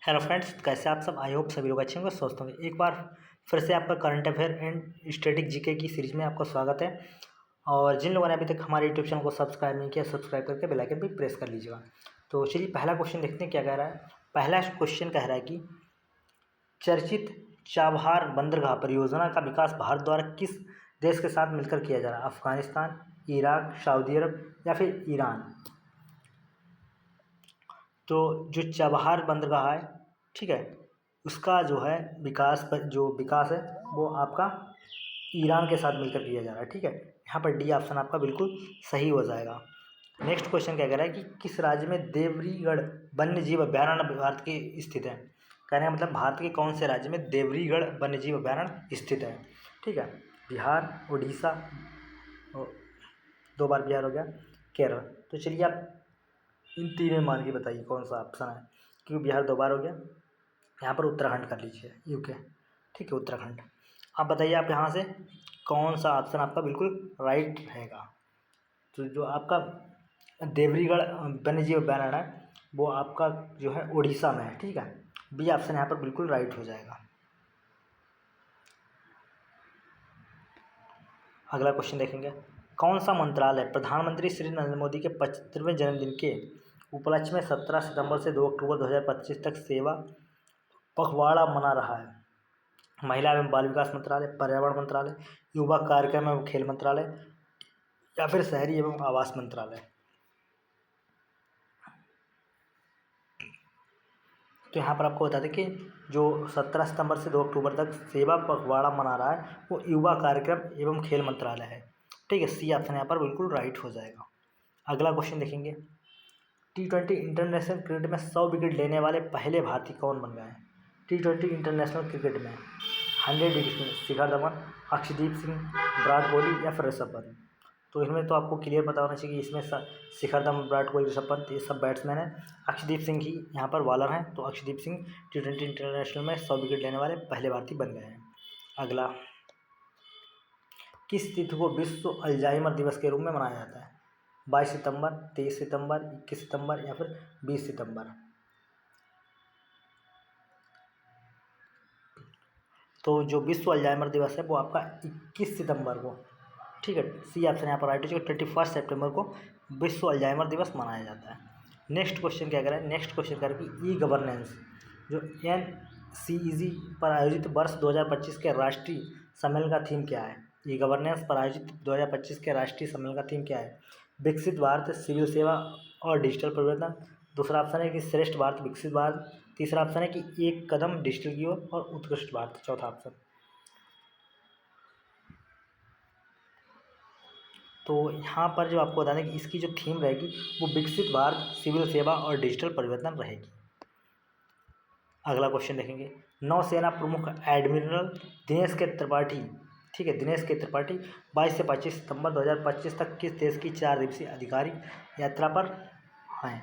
Hello friends, कैसे आप सब। आई होप सभी लोग अच्छे होंगे, स्वस्थ होंगे। एक बार फिर से आपका current affair and static GK की सीरीज में आपका स्वागत है। और जिन लोगों ने अभी तक हमारे यूट्यूब चैनल को सब्सक्राइब नहीं किया, सब्सक्राइब करके बेल आइकन भी प्रेस कर लीजिएगा। तो चलिए पहला क्वेश्चन देखते हैं क्या कह रहा है। पहला क्वेश्चन कह रहा है कि चर्चित चाबहार बंदरगाह परियोजना का विकास भारत द्वारा किस देश के साथ मिलकर किया जा रहा है? अफगानिस्तान, इराक, सऊदी अरब या फिर ईरान। तो जो चाबहार बंदरगाह है, ठीक है, उसका जो है विकास है वो आपका ईरान के साथ मिलकर किया जा रहा है। ठीक है, यहाँ पर डी ऑप्शन आपका बिल्कुल सही हो जाएगा। नेक्स्ट क्वेश्चन क्या कह रहा है कि किस राज्य में देवरीगढ़ वन्य जीव अभयारण्य भारत के स्थित है? कहने का मतलब भारत के कौन से राज्य में देवरीगढ़ वन्य जीव अभयारण्य स्थित है? ठीक है, बिहार, उड़ीसा, और 2 बार बिहार हो गया, केरल। तो चलिए आप इन तीन में मान के बताइए कौन सा ऑप्शन है, क्योंकि बिहार 2 बार हो गया। यहाँ पर उत्तराखंड कर लीजिए, यूके। ठीक है, उत्तराखंड। आप बताइए आप यहाँ से कौन सा ऑप्शन आपका बिल्कुल राइट रहेगा। तो जो आपका देवरीगढ़ वन्य जीव अभयारण्य है वो आपका जो है उड़ीसा में है। ठीक है, बी ऑप्शन यहाँ पर बिल्कुल राइट हो जाएगा। अगला क्वेश्चन देखेंगे, कौन सा मंत्रालय प्रधानमंत्री श्री नरेंद्र मोदी के 75वें जन्मदिन के उपलक्ष्य में 17 सितंबर से 2 अक्टूबर 2025 तक सेवा पखवाड़ा मना रहा है? महिला एवं बाल विकास मंत्रालय, पर्यावरण मंत्रालय, युवा कार्यक्रम एवं खेल मंत्रालय या फिर शहरी एवं आवास मंत्रालय। तो यहाँ पर आपको बता दें कि जो 17 सितंबर से 2 अक्टूबर तक सेवा पखवाड़ा मना रहा है वो युवा कार्यक्रम एवं खेल मंत्रालय है। ठीक है, सी ऑप्शन यहाँ पर बिल्कुल राइट हो जाएगा। अगला क्वेश्चन देखेंगे, T20 इंटरनेशनल क्रिकेट में 100 विकेट लेने वाले पहले भारतीय कौन बन गए हैं? T20 इंटरनेशनल क्रिकेट में 100 विकेट में शिखर धवन, अक्षदीप सिंह, विराट कोहली या फिर ऋषभ पंत। तो इनमें तो आपको क्लियर पता होना चाहिए कि इसमें शिखर धवन, विराट कोहली, ऋषभ पंत ये सब बैट्समैन हैं। अक्षदीप सिंह ही यहाँ पर बॉलर हैं। तो अक्षदीप सिंह T20 इंटरनेशनल में 100 विकेट लेने वाले पहले भारतीय बन गए हैं। अगला, किस तिथि को विश्व अल्जाइमर दिवस के रूप में मनाया जाता है? 22 सितंबर, 23 सितंबर, 21 सितंबर या फिर 20 सितंबर। तो जो विश्व अल्जाइमर दिवस है वो आपका 21 सितंबर को, ठीक है, सी ऑप्शन यहाँ पर राइट हो जाएगा। 21 सितंबर को विश्व अल्जाइमर दिवस मनाया जाता है। नेक्स्ट क्वेश्चन क्या कह रहा है? नेक्स्ट क्वेश्चन कह रहा है कि ई गवर्नेंस जो NCEG पर आयोजित वर्ष 2025 के राष्ट्रीय सम्मेलन का थीम क्या है? ई गवर्नेंस पर आयोजित 2025 के राष्ट्रीय सम्मेलन का थीम क्या है? विकसित भारत, सिविल सेवा और डिजिटल परिवर्तन। दूसरा ऑप्शन है कि श्रेष्ठ भारत, विकसित भारत। तीसरा ऑप्शन है कि एक कदम डिजिटल की ओर और उत्कृष्ट भारत। चौथा ऑप्शन। तो यहाँ पर जो आपको बता दें कि इसकी जो थीम रहेगी वो विकसित भारत, सिविल सेवा और डिजिटल परिवर्तन रहेगी। अगला क्वेश्चन देखेंगे, नौसेना प्रमुख एडमिरल दिनेश के त्रिपाठी, ठीक है, दिनेश के त्रिपाठी 22 से 25 सितंबर 2025 तक किस देश की 4 दिवसीय आधिकारिक यात्रा पर हैं?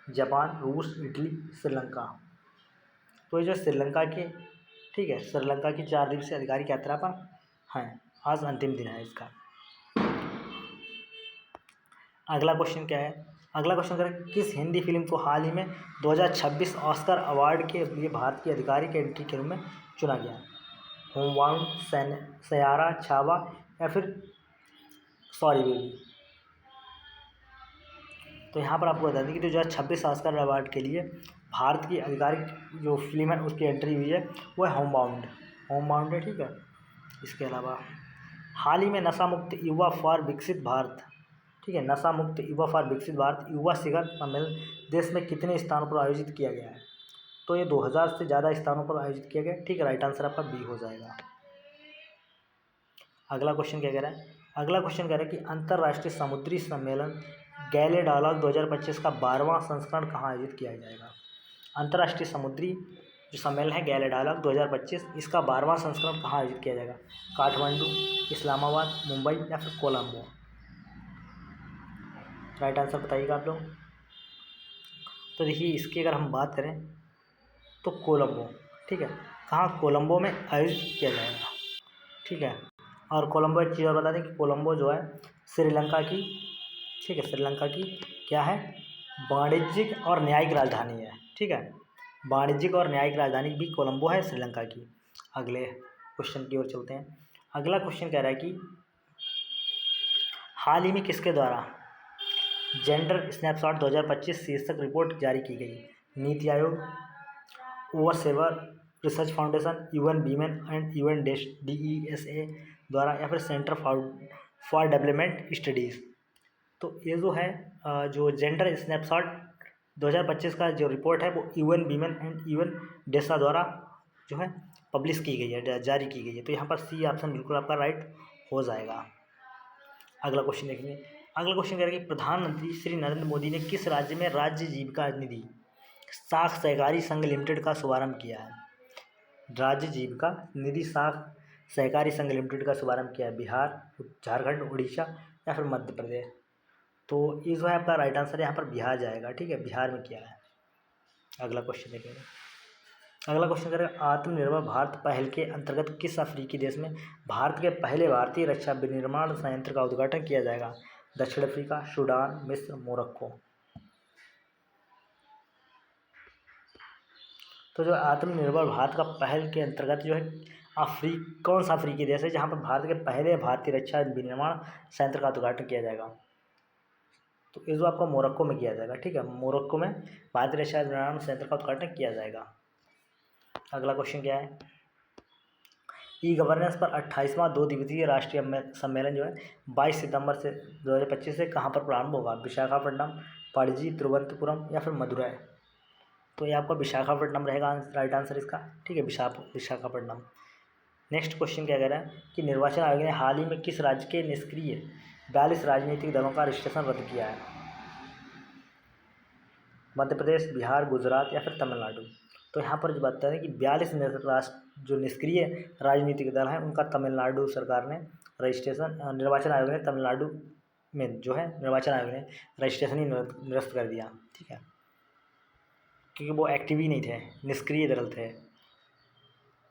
जापान, रूस, इटली, श्रीलंका। तो ये जो श्रीलंका के, ठीक है, श्रीलंका की 4 दिवसीय आधिकारिक यात्रा पर हैं। आज अंतिम दिन है इसका। अगला क्वेश्चन क्या है? अगला क्वेश्चन करें, किस हिंदी फिल्म को हाल ही में 2026 ऑस्कर अवार्ड के लिए भारत की आधिकारिक एंट्री के रूप में चुना गया? होमबाउंड, सयारा, छावा या फिर सॉरी बेबी। तो यहाँ पर आपको बता दें कि 2026 ऑस्कर अवार्ड के लिए भारत की आधिकारिक जो फिल्म है उसकी एंट्री हुई है वो है होमबाउंड। होमबाउंड है, ठीक है। इसके अलावा हाल ही में नशा मुक्त युवा फॉर विकसित भारत, ठीक है, नशा मुक्त युवा फॉर विकसित भारत युवा शिखर सम्मेलन देश में कितने स्थानों पर आयोजित किया गया है? तो ये 2000 से ज़्यादा स्थानों पर आयोजित किया गया। ठीक है, राइट आंसर आपका बी हो जाएगा। अगला क्वेश्चन क्या कह रहा है? अगला क्वेश्चन कह रहा है कि अंतर्राष्ट्रीय समुद्री सम्मेलन गैले डायलॉग 2025 का 12वां संस्करण कहाँ आयोजित किया जाएगा? अंतर्राष्ट्रीय समुद्री जो सम्मेलन है गैले डायलॉग 2025, इसका 12वां संस्करण कहाँ आयोजित किया जाएगा? काठमांडू, इस्लामाबाद, मुंबई या फिर कोलंबो। राइट आंसर बताइएगा आप लोग। तो देखिए इसकी अगर हम बात करें तो कोलंबो, ठीक है, कहाँ? कोलंबो में आयोजित किया जाएगा। ठीक है, और कोलंबो एक चीज़ और बता दें कि कोलंबो जो है श्रीलंका की, ठीक है, श्रीलंका की क्या है? वाणिज्यिक और न्यायिक राजधानी है। ठीक है, वाणिज्यिक और न्यायिक राजधानी भी कोलंबो है श्रीलंका की। अगले क्वेश्चन की ओर चलते हैं। अगला क्वेश्चन कह रहा है कि हाल ही में किसके द्वारा जेंडर स्नैपशॉट 2025 शीर्षक रिपोर्ट जारी की गई? NITI Aayog, observer research foundation, UN women and UN DESA द्वारा, या फिर सेंटर फॉर डेवलपमेंट स्टडीज़। तो ये जो है जो जेंडर स्नैपशॉट 2025 का जो रिपोर्ट है वो UN women and UN Desa द्वारा जो है पब्लिश की गई है, जारी की गई है। तो यहाँ पर सी ऑप्शन बिल्कुल आपका राइट हो जाएगा। अगला क्वेश्चन देखेंगे। अगला क्वेश्चन कह रहा है कि प्रधानमंत्री श्री नरेंद्र मोदी ने किस राज्य में राज्य जीविका निधि साख सहकारी संघ लिमिटेड का शुभारंभ किया है? राज्य जीविका निधि साख सहकारी संघ लिमिटेड का शुभारंभ किया है बिहार, झारखंड, उड़ीसा या फिर मध्य प्रदेश। तो ये जो है आपका राइट आंसर यहाँ पर बिहार जाएगा। ठीक है, बिहार में किया है। अगला क्वेश्चन देखेंगे। अगला क्वेश्चन करें, आत्मनिर्भर भारत पहल के अंतर्गत किस अफ्रीकी देश में भारत के पहले भारतीय रक्षा विनिर्माण संयंत्र का उद्घाटन किया जाएगा? दक्षिण अफ्रीका, सूडान, मिस्र, मोरक्को। तो जो आत्मनिर्भर भारत का पहल के अंतर्गत जो है कौन सा अफ्रीकी देश है जहाँ पर भारत के पहले भारतीय रक्षा विनिर्माण संयंत्र का उद्घाटन किया जाएगा? तो ये जो आपका मोरक्को में किया जाएगा। ठीक है, मोरक्को में भारतीय रक्षा विनिर्माण संयंत्र का उद्घाटन किया जाएगा। अगला क्वेश्चन क्या है? ई गवर्नेंस पर 28वां 2 दिवसीय राष्ट्रीय सम्मेलन जो है 22 सितंबर से 2025 से कहाँ पर प्रारंभ होगा? विशाखापट्टनम, पणजी, तिरुवनंतपुरम या फिर मदुरै। तो ये आपका विशाखापट्टनम रहेगा राइट आंसर इसका। ठीक है, विशाखापट्टनम। नेक्स्ट क्वेश्चन क्या कह रहा है कि निर्वाचन आयोग ने हाल ही में किस राज्य के निष्क्रिय 42 राजनीतिक दलों का रजिस्ट्रेशन रद्द किया है? मध्य प्रदेश, बिहार, गुजरात या फिर तमिलनाडु। तो यहाँ पर जो बताते हैं कि 42 जो निष्क्रिय राजनीतिक दल हैं उनका तमिलनाडु सरकार ने रजिस्ट्रेशन, निर्वाचन आयोग ने तमिलनाडु में जो है निर्वाचन आयोग ने रजिस्ट्रेशन ही निरस्त कर दिया। ठीक है, क्योंकि वो एक्टिव ही नहीं थे, निष्क्रिय दल थे।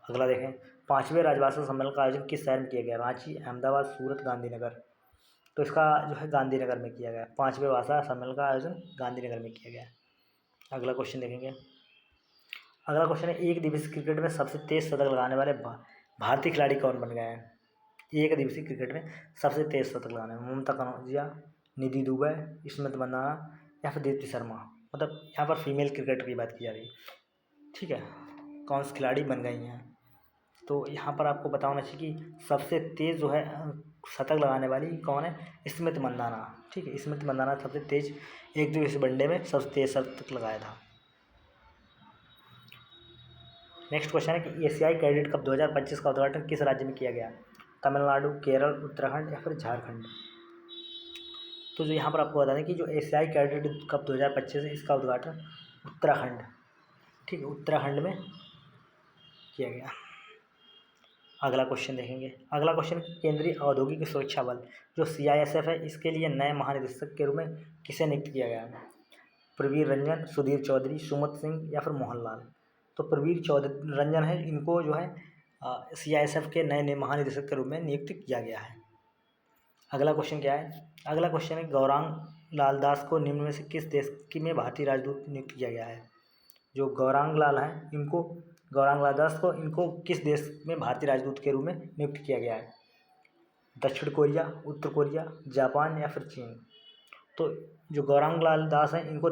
अगला देखें, 5वें राजभाषा सम्मेलन का आयोजन किस शहर में किया गया? रांची, अहमदाबाद, सूरत, गांधीनगर। तो इसका जो है गांधीनगर में किया गया। 5वें भाषा सम्मेलन का आयोजन गांधीनगर में किया गया। अगला क्वेश्चन देखेंगे। अगला क्वेश्चन है, एक दिवसीय क्रिकेट में सबसे तेज शतक लगाने वाले भारतीय खिलाड़ी कौन बन गए हैं? एक दिवसीय क्रिकेट में सबसे तेज शतक लगाने में ममता कनौजिया, निधि दुबे, स्मृति मंदाना या फिर दीप्ति शर्मा। मतलब यहाँ पर फीमेल क्रिकेटर की बात की जा रही है। ठीक है, कौन से खिलाड़ी बन गई हैं? तो यहाँ पर आपको पता होना चाहिए कि सबसे तेज़ जो है शतक लगाने वाली कौन है? स्मृति मंदाना। ठीक है, स्मृति मंदाना सबसे तेज एक दिवसीय वनडे में सबसे तेज शतक लगाया था। नेक्स्ट क्वेश्चन है कि एशियाई कैडेट कप 2025 का उद्घाटन किस राज्य में किया गया? तमिलनाडु, केरल, उत्तराखंड या फिर झारखंड। तो जो यहाँ पर आपको बता दें कि जो एशियाई कैडेट कप 2025 है इसका उद्घाटन उत्तराखंड, ठीक है, उत्तराखंड में किया गया। अगला क्वेश्चन देखेंगे। अगला क्वेश्चन, केंद्रीय औद्योगिक सुरक्षा बल जो CISF है इसके लिए नए महानिदेशक के रूप में किसे नियुक्त किया गया है? प्रवीर रंजन, सुधीर चौधरी, सुमत सिंह या फिर मोहन लाल। तो प्रवीर रंजन है, इनको जो है CISF के नए महानिदेशक के रूप में नियुक्त किया गया है। अगला क्वेश्चन क्या है? अगला क्वेश्चन है, गौरांग लाल दास को निम्न में से किस देश में भारतीय राजदूत नियुक्त किया गया है? जो गौरांग लाल हैं इनको, गौरांग लाल दास को, इनको किस देश में भारतीय राजदूत के रूप में नियुक्त किया गया है? दक्षिण कोरिया, उत्तर कोरिया, जापान या फिर चीन। तो जो गौरांग लाल दास हैं इनको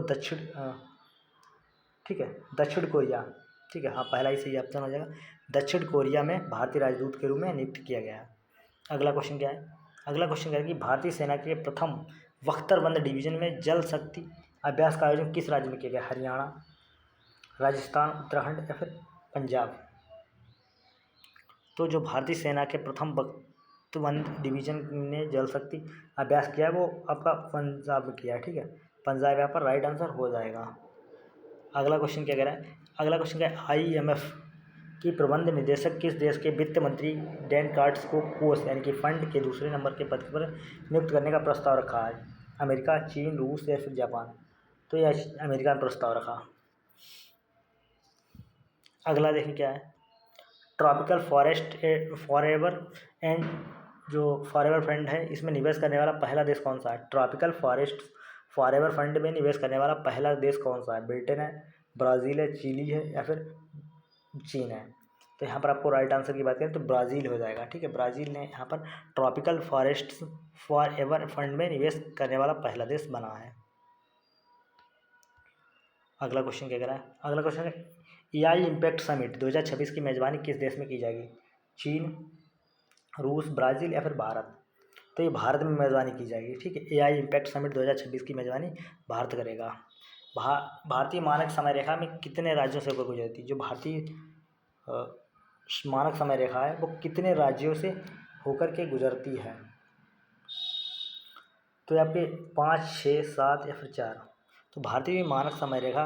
ठीक है, दक्षिण कोरिया। ठीक है, हाँ, पहला ही सही ऑप्शन हो जाएगा। दक्षिण कोरिया में भारतीय राजदूत के रूप में नियुक्त किया गया है। अगला क्वेश्चन क्या है? अगला क्वेश्चन क्या है कि भारतीय सेना के प्रथम बख्तरबंद डिवीजन में जल शक्ति अभ्यास का आयोजन किस राज्य में किया गया? हरियाणा, राजस्थान, उत्तराखंड या फिर पंजाब। तो जो भारतीय सेना के प्रथम बख्तरबंद डिवीजन ने जल शक्ति अभ्यास किया है वो आपका पंजाब में किया है। ठीक है, पंजाब यहाँ पर राइट आंसर हो जाएगा। अगला क्वेश्चन क्या कह रहा है? अगला क्वेश्चन क्या है? IMF की प्रबंध निदेशक किस देश के वित्त मंत्री डैन कार्ड्स को कोष यानी कि फंड के दूसरे नंबर के पद पर नियुक्त करने का प्रस्ताव रखा है? अमेरिका, चीन, रूस या फिर जापान। तो यह अमेरिका ने प्रस्ताव रखा। अगला देखें क्या है? ट्रॉपिकल फॉरेस्ट फॉरएवर एंड जो फॉरएवर फंड है इसमें निवेश करने वाला पहला देश कौन सा है? ट्रॉपिकल फॉरेस्ट फॉरएवर फंड में निवेश करने वाला पहला देश कौन सा है? ब्रिटेन है, ब्राज़ील है, चिली है या फिर चीन है। तो यहाँ पर आपको राइट आंसर की बात करें तो ब्राज़ील हो जाएगा, ठीक है। ब्राज़ील ने यहाँ पर tropical forests for ever fund में निवेश करने वाला पहला देश बना है। अगला क्वेश्चन क्या कह रहा है? अगला क्वेश्चन है एआई इम्पैक्ट समिट 2026 की मेज़बानी किस देश में की जाएगी? चीन, रूस, ब्राज़ील या फिर भारत? तो ये भारत में मेज़बानी की जाएगी, ठीक है। एआई इम्पैक्ट समिट 2026 की मेज़बानी भारत करेगा। भारतीय मानक समय रेखा में कितने राज्यों से होकर गुजरती है? जो भारतीय मानक समय रेखा है वो कितने राज्यों से होकर के गुजरती है? तो ये आपके 5, 6, 7 या फिर 4। तो भारतीय मानक समय रेखा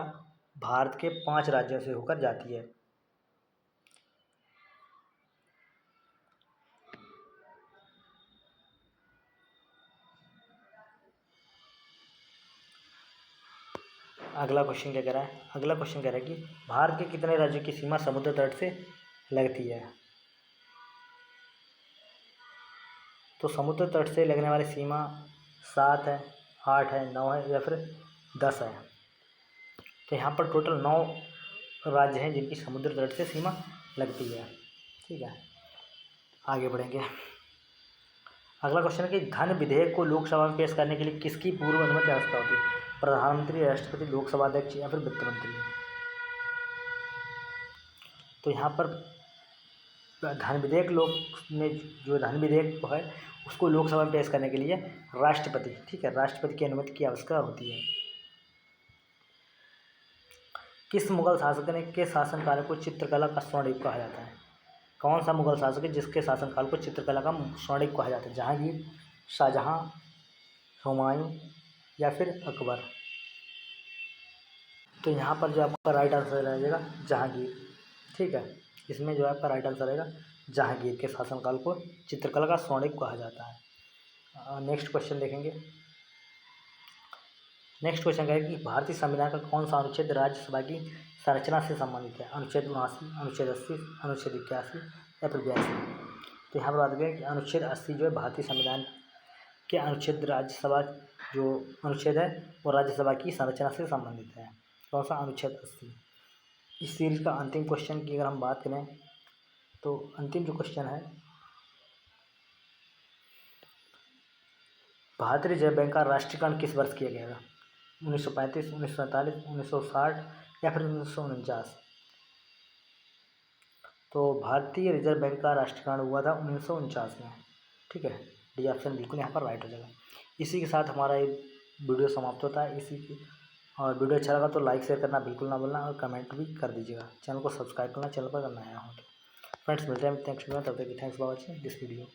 भारत के 5 राज्यों से होकर जाती है। अगला क्वेश्चन क्या कह रहा है? अगला क्वेश्चन कह रहा है कि भारत के कितने राज्यों की सीमा समुद्र तट से लगती है? तो समुद्र तट से लगने वाली सीमा 7 है, 8 है, 9 है या फिर 10 है। तो यहाँ पर टोटल 9 राज्य हैं जिनकी समुद्र तट से सीमा लगती है, ठीक है। आगे बढ़ेंगे। अगला क्वेश्चन है कि धन विधेयक को लोकसभा में पेश करने के लिए किसकी पूर्व अनुमति आवश्यकता होती है? प्रधानमंत्री, राष्ट्रपति, लोकसभा अध्यक्ष या फिर वित्त मंत्री? तो यहाँ पर धन विधेयक जो धन विधेयक है उसको लोकसभा में पेश करने के लिए राष्ट्रपति, ठीक है, राष्ट्रपति की अनुमति की आवश्यकता होती है। किस मुगल शासक ने के शासनकाल को चित्रकला का स्वर्ण युग कहा जाता है? कौन सा मुगल शासक है जिसके शासनकाल को चित्रकला का स्वर्ण युग कहा जाता है? जहांगीर, शाहजहां, हुमायूं या फिर अकबर? तो यहाँ पर जो आपका राइट आंसर रहेगा जहांगीर, ठीक है। इसमें जो आपका राइट आंसर रहेगा जहांगीर के शासनकाल को चित्रकला का स्वर्ण युग कहा जाता है। नेक्स्ट क्वेश्चन देखेंगे। नेक्स्ट क्वेश्चन क्या है कि भारतीय संविधान का कौन सा अनुच्छेद राज्यसभा की संरचना से संबंधित है? अनुच्छेद 79, अनुच्छेद 80, अनुच्छेद 81 या फिर 82? तो यहाँ पर बात करें कि अनुच्छेद 80 जो है भारतीय संविधान के अनुच्छेद राज्यसभा जो अनुच्छेद है वो राज्यसभा की संरचना से संबंधित है। कौन सा? अनुच्छेद 80। इस सीरीज का अंतिम क्वेश्चन की अगर हम बात करें तो अंतिम जो क्वेश्चन है, भारतीय रिजर्व बैंक का राष्ट्रीयकरण किस वर्ष किया गया था? 1935, 1947, 1960 या फिर 1949? तो भारतीय रिजर्व बैंक का राष्ट्रीयकरण हुआ था 1949 में, ठीक है। डी ऑप्शन बिल्कुल यहाँ पर राइट हो जाएगा। इसी के साथ हमारा ये वीडियो समाप्त होता है। और वीडियो अच्छा लगा तो लाइक शेयर करना बिल्कुल ना भूलना और कमेंट भी कर दीजिएगा। चैनल को सब्सक्राइब करना, चैनल पर करना आया हो तो फ्रेंड्स मिलते हैं नेक्स्ट वीडियो में। तब तक thanks for watching this video.